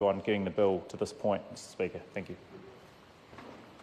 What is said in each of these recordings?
on getting the bill to this point, Mr Speaker. Thank you.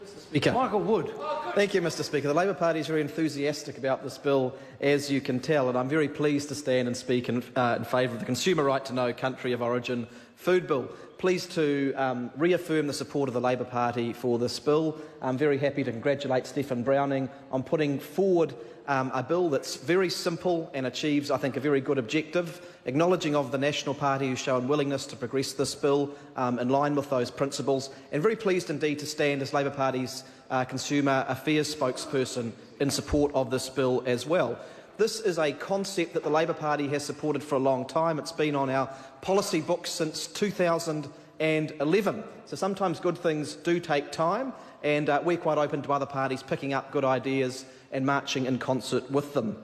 Mr Speaker. Michael Wood. Thank you, Mr Speaker. The Labour Party is very enthusiastic about this bill, as you can tell, and I'm very pleased to stand and speak in favour of the Consumer Right to Know Country of Origin food bill. Pleased to reaffirm the support of the Labour Party for this bill. I'm very happy to congratulate Stephen Browning on putting forward a bill that's very simple and achieves, I think, a very good objective, acknowledging of the National Party who's shown willingness to progress this bill in line with those principles, and very pleased indeed to stand as Labour Party's Consumer Affairs spokesperson in support of this bill as well. This is a concept that the Labour Party has supported for a long time. It's been on our policy books since 2011. So sometimes good things do take time, and we're quite open to other parties picking up good ideas and marching in concert with them.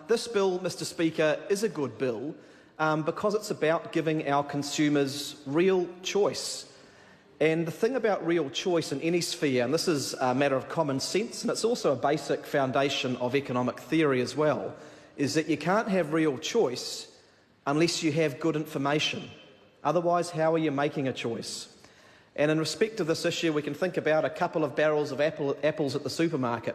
This bill, Mr Speaker, is a good bill because it's about giving our consumers real choice. And the thing about real choice in any sphere, and this is a matter of common sense, and it's also a basic foundation of economic theory as well, is that you can't have real choice unless you have good information. Otherwise, how are you making a choice? And in respect of this issue, we can think about a couple of barrels of apples at the supermarket.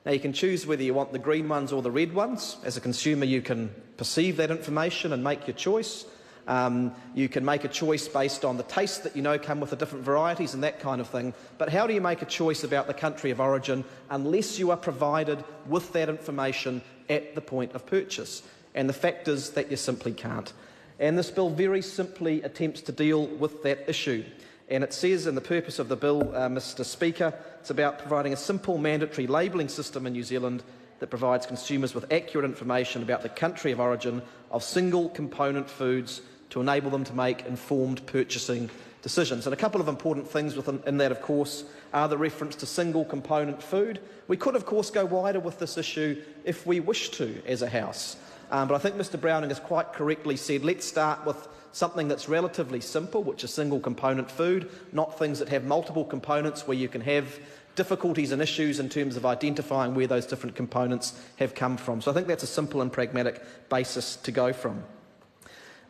Now, you can choose whether you want the green ones or the red ones. As a consumer, you can perceive that information and make your choice. You can make a choice based on the taste that you know come with the different varieties and that kind of thing. But how do you make a choice about the country of origin unless you are provided with that information at the point of purchase? And the fact is that you simply can't. And this bill very simply attempts to deal with that issue. And it says in the purpose of the bill, Mr Speaker, it's about providing a simple mandatory labelling system in New Zealand that provides consumers with accurate information about the country of origin of single component foods to enable them to make informed purchasing decisions. And a couple of important things within that, of course, are the reference to single component food. We could, of course, go wider with this issue if we wish to as a House. But I think Mr Browning has quite correctly said, let's start with something that's relatively simple, which is single component food, not things that have multiple components where you can have difficulties and issues in terms of identifying where those different components have come from. So I think that's a simple and pragmatic basis to go from.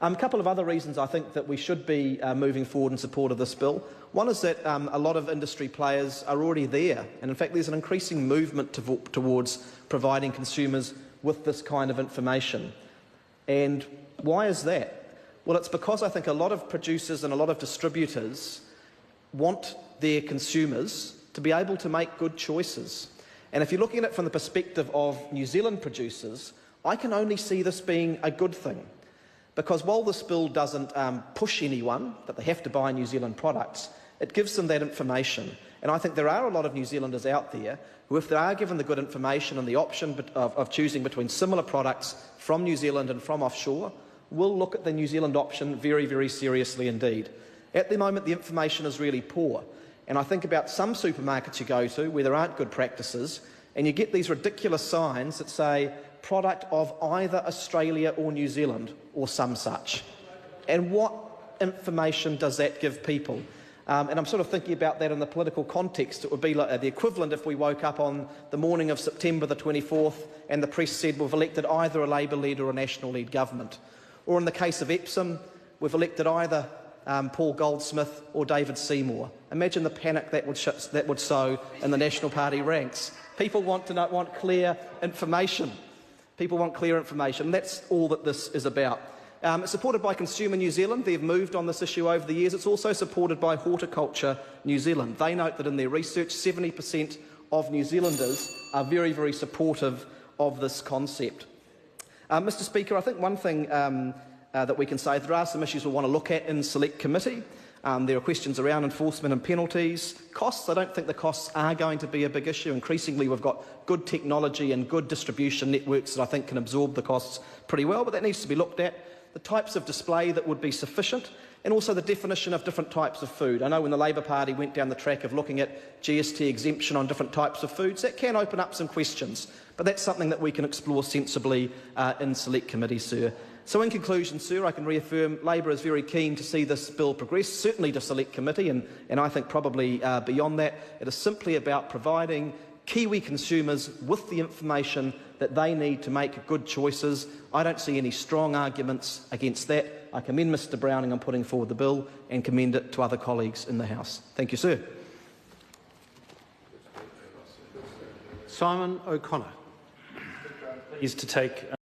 A couple of other reasons I think that we should be moving forward in support of this bill. One is that a lot of industry players are already there, and in fact there's an increasing movement towards providing consumers with this kind of information. And why is that? Well, it's because I think a lot of producers and a lot of distributors want their consumers to be able to make good choices. And if you're looking at it from the perspective of New Zealand producers, I can only see this being a good thing. Because while this bill doesn't push anyone that they have to buy New Zealand products, it gives them that information. And I think there are a lot of New Zealanders out there who, if they are given the good information and the option of choosing between similar products from New Zealand and from offshore, will look at the New Zealand option very, very seriously indeed. At the moment, the information is really poor. And I think about some supermarkets you go to where there aren't good practices, and you get these ridiculous signs that say, product of either Australia or New Zealand, or some such. And what information does that give people? And I'm sort of thinking about that in the political context. It would be like the equivalent if we woke up on the morning of September the 24th and the press said we've elected either a Labour-led or a National-led government. Or in the case of Epsom, we've elected either Paul Goldsmith or David Seymour. Imagine the panic that would sow in the National Party ranks. People want clear information. People want clear information. That's all that this is about. It's supported by Consumer New Zealand. They've moved on this issue over the years. It's also supported by Horticulture New Zealand. They note that in their research, 70% of New Zealanders are very, very supportive of this concept. Mr Speaker, I think one thing that we can say, there are some issues we want to look at in Select Committee. There are questions around enforcement and penalties. Costs, I don't think the costs are going to be a big issue. Increasingly, we've got good technology and good distribution networks that I think can absorb the costs pretty well, but that needs to be looked at. The types of display that would be sufficient, and also the definition of different types of food. I know when the Labour Party went down the track of looking at GST exemption on different types of foods, that can open up some questions, but that's something that we can explore sensibly in Select Committee, sir. So in conclusion, sir, I can reaffirm Labour is very keen to see this bill progress, certainly to Select Committee, and I think probably beyond that. It is simply about providing Kiwi consumers with the information that they need to make good choices. I don't see any strong arguments against that. I commend Mr Browning on putting forward the bill and commend it to other colleagues in the House. Thank you, sir. Simon O'Connor. Pleased to take